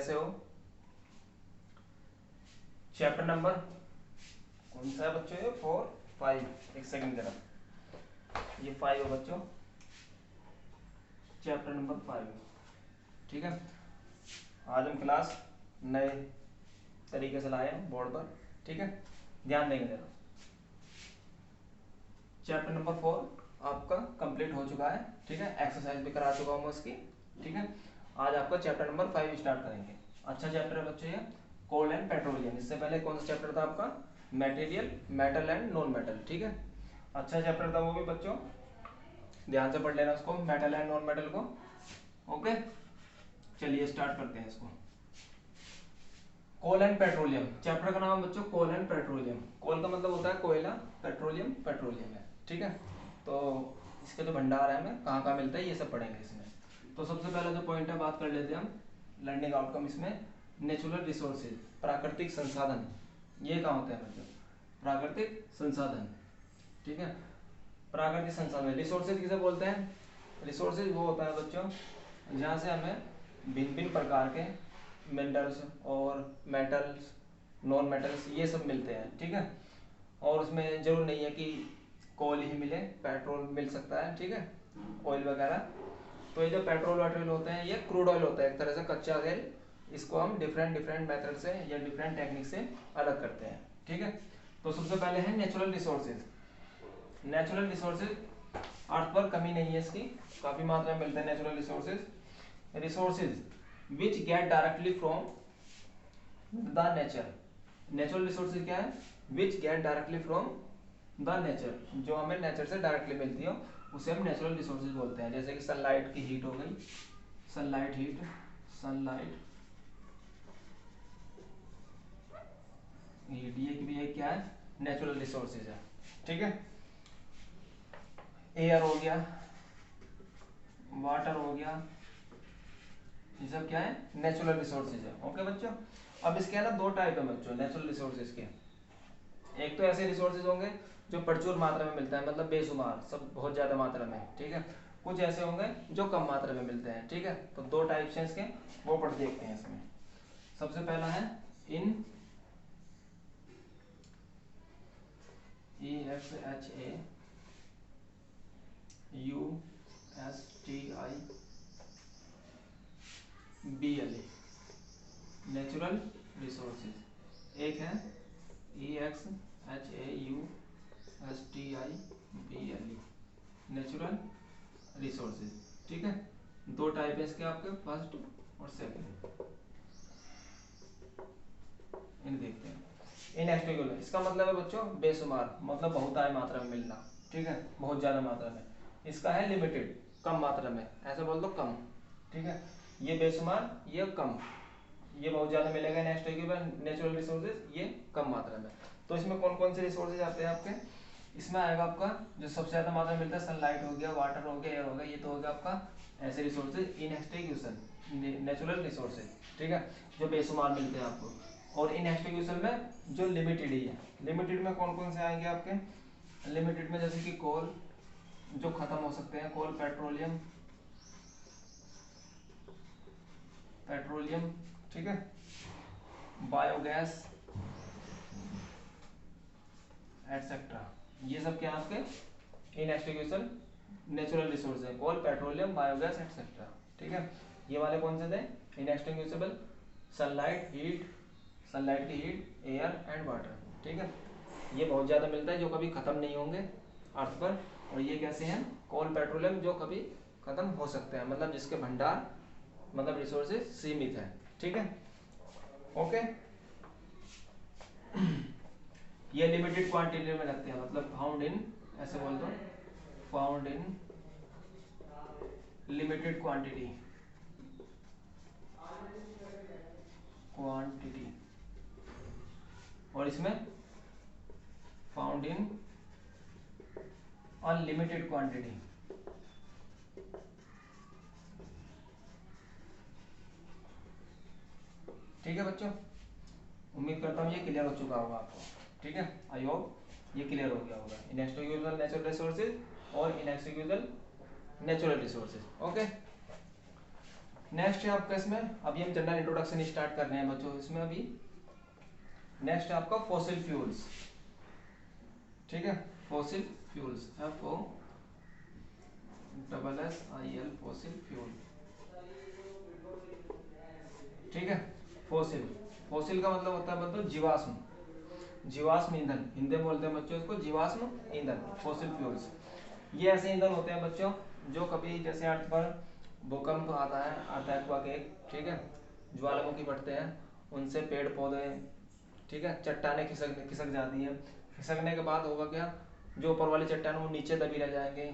कैसे हो? Chapter number कौन सा है बच्चों? ये 4 5 एक सेकंड जरा, ये 5 है बच्चों, चैप्टर नंबर 5। ठीक है, आज हम क्लास नए तरीके से लाए हैं बोर्ड पर। ठीक है, ध्यान देंगे जरा। चैप्टर नंबर 4 आपका कंप्लीट हो चुका है। ठीक है, एक्सरसाइज भी करा चुका हूँ मैं उसकी। ठीक है, आज आपका चैप्टर नंबर 5 स्टार्ट करेंगे। अच्छा चैप्टर है बच्चों ये, कोल एंड पेट्रोलियम। इससे पहले कौन सा चैप्टर था आपका? Material, metal and non metal. ठीक है, अच्छा चैप्टर था वो भी बच्चों, ध्यान से पढ़ लेना उसको, मेटल एंड नॉन मेटल को। ओके, चलिए स्टार्ट करते हैं इसको। कोल एंड पेट्रोलियम, चैप्टर का नाम है बच्चों कोल एंड पेट्रोलियम। कोल का मतलब होता है कोयला, पेट्रोलियम पेट्रोलियम है। ठीक है, तो इसके जो भंडार है हमें कहाँ कहाँ मिलता है ये सब पढ़ेंगे इसमें। तो सबसे पहला जो पॉइंट है बात कर लेते हैं हम, लर्निंग आउटकम इसमें नेचुरल रिसोर्सेज, प्राकृतिक संसाधन। ये कहाँ होते हैं बच्चों? प्राकृतिक संसाधन। ठीक है, प्राकृतिक संसाधन, रिसोर्सेज किसे बोलते हैं? रिसोर्सेज वो होता है बच्चों जहाँ से हमें भिन्न भिन्न प्रकार के मिनरल्स और मेटल्स, नॉन मेटल्स ये सब मिलते हैं। ठीक है, और उसमें जरूर नहीं है कि कोल ही मिले, पेट्रोल मिल सकता है। ठीक है, ऑयल वगैरह। तो ये जो पेट्रोल वेट्रोल होते हैं ये क्रूड ऑयल होता है, एक तरह से कच्चा तेल। इसको हम डिफरेंट डिफरेंट मेथड से या डिफरेंट टेक्निक से अलग करते हैं। ठीक है, तो सबसे पहले है नेचुरल रिसोर्सेज। नेचुरल रिसोर्सेज अर्थ पर कमी नहीं है इसकी, काफी मात्रा में मिलते हैं natural resources. Resources which get directly from the nature. Natural resources क्या है? Which get directly from the nature, जो हमें नेचर से डायरेक्टली मिलती हो उसे हम नेचुरल रिसोर्सेज बोलते हैं। जैसे कि सनलाइट की हीट हो गई, सनलाइट हीट, सनलाइट हीट, ये भी एक क्या है? नेचुरल रिसोर्सेज है। ठीक है, एयर हो गया, वाटर हो गया, ये सब क्या है? नेचुरल रिसोर्सेज है। ओके बच्चों, अब इसके ना दो टाइप है बच्चों नेचुरल रिसोर्सेज के। एक तो ऐसे रिसोर्सेज होंगे जो प्रचुर मात्रा में मिलता है, मतलब बेशुमार, सब बहुत ज्यादा मात्रा में। ठीक है, कुछ ऐसे होंगे जो कम मात्रा में मिलते हैं। ठीक है, तो दो टाइप हैं इसके, वो पढ़ देखते हैं इसमें। सबसे पहला है इन EXHAUSTIBLE, नेचुरल रिसोर्सेज। एक है EXHAUSTIBLE, नेचुरल रिसोर्सेज। ठीक है, दो टाइप है इसके आपके, फर्स्ट और सेकंड। इन देखते हैं। इनएक्सटिंग्विबल, इसका मतलब है बच्चों बेशुमार, मतलब बहुत आय मात्रा में मिलना। ठीक है, बहुत ज्यादा मात्रा में। इसका है लिमिटेड, कम मात्रा में, ऐसे बोल दो कम। ठीक है, ये बेशुमार, ये कम। ये बहुत ज्यादा मिलेगा इनएक्सटिंग्विबल नेचुरल रिसोर्सेज, ये कम मात्रा में। तो इसमें कौन कौन से रिसोर्सेज आते हैं आपके? इसमें आएगा आपका जो सबसे ज्यादा मात्रा में मिलता है, सनलाइट हो गया, वाटर हो गया, एयर हो गया, ये तो हो गया आपका ऐसे रिसोर्सेज इनएक्सटिंग्विबल नेचुरल रिसोर्सेज। ठीक है, जो बेशुमार मिलते हैं आपको। और इनएक्सटिंग्विबल में जो लिमिटेड ही है। लिमिटेड में कौन कौन से आएंगे आपके? लिमिटेड में जैसे कि कोल, जो खत्म हो सकते हैं, कोल, पेट्रोलियम, पेट्रोलियम। ठीक है, बायोगैस एटसेट्रा, ये सब क्या आपके इनएक्सटिंग्विबल नेचुरल रिसोर्स है, कोल, पेट्रोलियम, बायोगैस एटसेट्रा। ठीक है, ये वाले कौन से थे? इनएक्सटिंग्विबल, सनलाइट हीट, सनलाइट की हीट, एयर एंड वाटर। ठीक है, ये बहुत ज्यादा मिलता है, जो कभी खत्म नहीं होंगे अर्थ पर। और ये कैसे हैं? कोल, पेट्रोलियम, जो कभी खत्म हो सकते हैं, मतलब जिसके भंडार, मतलब रिसोर्सेज सीमित है। ठीक है, ओके। ये लिमिटेड क्वांटिटी में रखते हैं, मतलब फाउंड इन, ऐसे बोल दो, found in limited quantity, quantity. और इसमें फाउंड इन अनलिमिटेड क्वांटिटी। ठीक है बच्चों, उम्मीद करता हूँ ये क्लियर हो चुका होगा आपको। ठीक है, आई होप ये क्लियर हो गया होगा। इनएक्सटिंग्विबल नेचुरल रिसोर्सेज और इनएक्सटिंग्विबल नेचुरल रिसोर्सेज। ओके, नेक्स्ट है आपका इसमें, अभी हम जनरल इंट्रोडक्शन स्टार्ट कर रहे हैं बच्चों इसमें। अभी नेक्स्ट है आपका फॉसिल फ्यूल्स, ठीक है, fossil fuels, FOSSIL fossil fuel, ठीक है। फॉसिल, फॉसिल का मतलब होता है मतलब जीवाश्म, जीवाश्म ईंधन, हिंदी में बोलते हैं बच्चों इसको जीवाश्म ईंधन, फॉसिल फ्यूल्स। ये ऐसे ईंधन होते हैं बच्चों जो कभी जैसे अर्थ पर भूकंप आता है, अर्थक्वेक, ठीक है, ज्वालामुखी फटते हैं, उनसे पेड़ पौधे, ठीक है, चट्टानें खिसक जाती है, खिसकने के बाद होगा क्या, जो ऊपर वाली चट्टान वो नीचे दबी रह जाएंगे,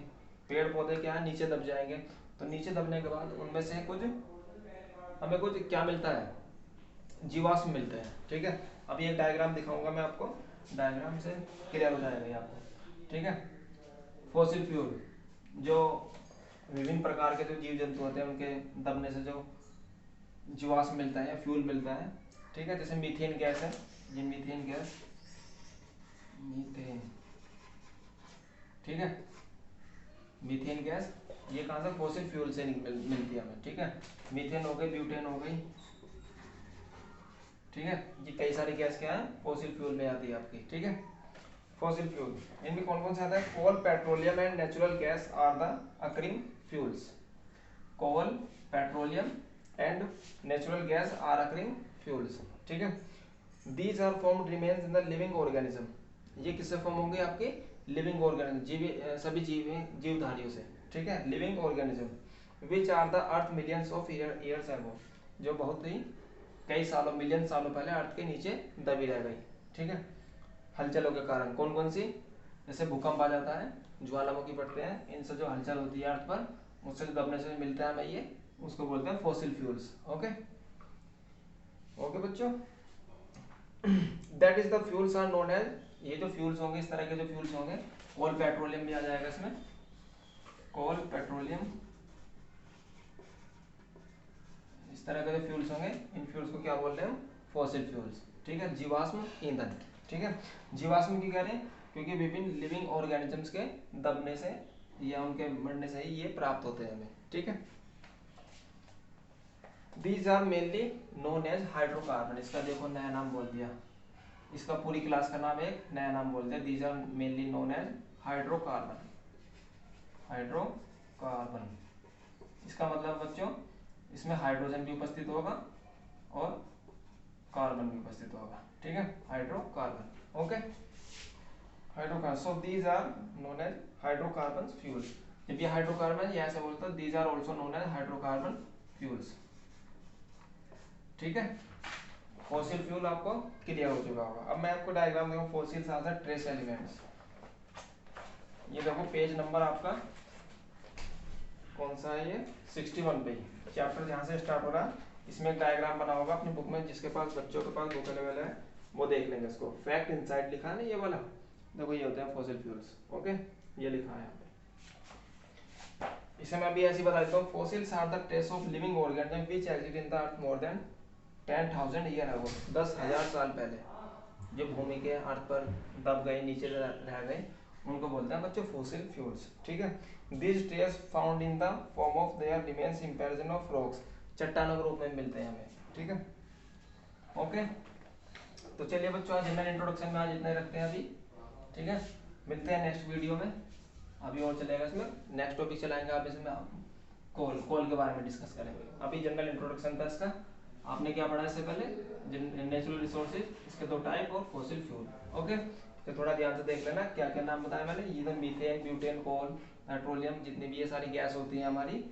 पेड़ पौधे क्या है नीचे दब जाएंगे, तो नीचे दबने के बाद उनमें से कुछ हमें कुछ क्या मिलता है, जीवाश्म मिलते हैं, ठीक है। अभी एक डायग्राम दिखाऊंगा मैं आपको, डायग्राम से क्लियर हो जाएगा ये आपको, ठीक है। फॉसिल फ्यूल, जो विभिन्न प्रकार के जो जीव जंतु होते हैं उनके दबने से जो जीवाश्म मिलता है या फ्यूल मिलता है, ठीक है। जैसे मीथेन गैस है, ये मीथेन गैस, मीथेन, ठीक है, मीथेन गैस, ये कहाँ से, फॉसिल फ्यूल से मिलती है हमें, ठीक है। मीथेन हो गई, ब्यूटेन हो गई, ठीक है, ये कई सारी गैस क्या है फॉसिल फ्यूल में आती है आपकी, ठीक है। फॉसिल फ्यूल, इनमें कौन कौन से आता है, coal, petroleum and natural gas are the occurring fuels, coal, petroleum and natural gas are occurring fuels, ठीक है। These are formed remains in the living organism, ये किससे फॉर्म होंगे आपके, लिविंग ऑर्गेनिज्म, सभी जीवधारियों से, ठीक है, living organism which are the earth millions of years ago, जो बहुत ही कई सालों, मिलियन सालों पहले अर्थ के नीचे दबी रह गई, ठीक है, हलचलों के कारण। कौन कौन सी, जैसे भूकंप आ जाता है, ज्वालामुखी फटते हैं, इनसे जो हलचल होती है अर्थ पर, उससे जो दबने से मिलता है हमें ये, उसको बोलते हैं फॉसिल फ्यूल्स, ओके। ओके बच्चों, that is the fuels are known as, ये जो फ्यूल्स होंगे, इस तरह के जो फ्यूल्स होंगे, कोल पेट्रोलियम भी आ जाएगा इसमें, कोल पेट्रोलियम, इस तरह के जो फ्यूल्स होंगे, इन फ्यूल्स को क्या बोल रहे हैं, फॉसिल फ्यूल्स, ठीक है, जीवाश्म ईंधन, ठीक है। जीवाश्म की कह रहे हैं क्योंकि विभिन्न लिविंग ऑर्गेनिजम्स के दबने से या उनके मरने से ही ये प्राप्त होते हैं हमें, ठीक है। These are mainly known as hydrocarbon, इसका देखो नया नाम बोल दिया, इसका पूरी क्लास का नाम एक नया नाम बोलते हैं, these are mainly known as hydrocarbon, hydrocarbon, इसका मतलब बच्चों इसमें हाइड्रोजन भी उपस्थित होगा और कार्बन भी उपस्थित होगा, ठीक है, hydrocarbon, okay, hydrocarbon, so these are known as hydrocarbon fuels, जब ये हाइड्रोकार्बन है ऐसे बोलते हैं, these are also known as hydrocarbon fuels, ठीक है। फॉसिल फ्यूल आपको क्लियर हो चुका होगा। अब मैं आपको डायग्राम दूंगा, fossils are the trace elements, ये देखो पेज नंबर आपका कौन सा है, ये 61 पे, चैप्टर जहाँ से स्टार्ट हो रहा है, इसमें एक डायग्राम बना होगा अपनी बुक में, जिसके पास बच्चों के पास बुक अवेलेबल है वो देख लेंगे इसको, फैक्ट इनसाइड लिखा है ना ये वाला, देखो ये होते हैं फॉसिल फ्यूल्स, ओके, ये लिखा है यहाँ पे। इसे मैं अभी ऐसे बता देता हूँ, fossils are the trace of living organism which exist in the earth more than 10,000 year ago, 10,000 साल पहले जो भूमि के अर्थ पर दब गए, नीचे रह गए, उनको बोलते हैं बच्चों फॉसिल फ्यूल्स, ठीक है। This traces found in the form of their remains impression of rocks, चट्टानों के रूप में मिलते हैं हमें, ठीक है, ओके। तो चलिए बच्चों आज जनरल इंट्रोडक्शन में आज इतना ही रखते हैं अभी, ठीक है, मिलते हैं नेक्स्ट वीडियो में, अभी और चलेगा इसमें, नेक्स्ट टॉपिक चलाएंगे आप इसमें, कोल के बारे में डिस्कस करेंगे, अभी जनरल इंट्रोडक्शन था इसका। आपने क्या पढ़ा इससे पहले, नेचुरल रिसोर्सेज, इसके दो टाइप और फॉसिल फ्यूल, ओके, तो थोड़ा ध्यान से देख लेना क्या क्या नाम बताया मैंने, ये तो मीथेन, ब्यूटेन, कोल, पेट्रोलियम, जितनी भी ये सारी गैस होती है हमारी,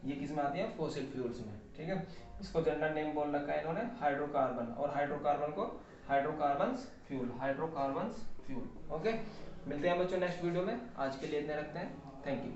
ये किस में आती है, फॉसिल फ्यूल्स में, ठीक है। इसको जनरल नेम बोल रखा है इन्होंने हाइड्रोकार्बन, और हाइड्रोकार्बन को hydrocarbons fuel, hydrocarbons fuel, okay. मिलते हैं बच्चों नेक्स्ट वीडियो में, आज के लिए इतने रखते हैं, थैंक यू।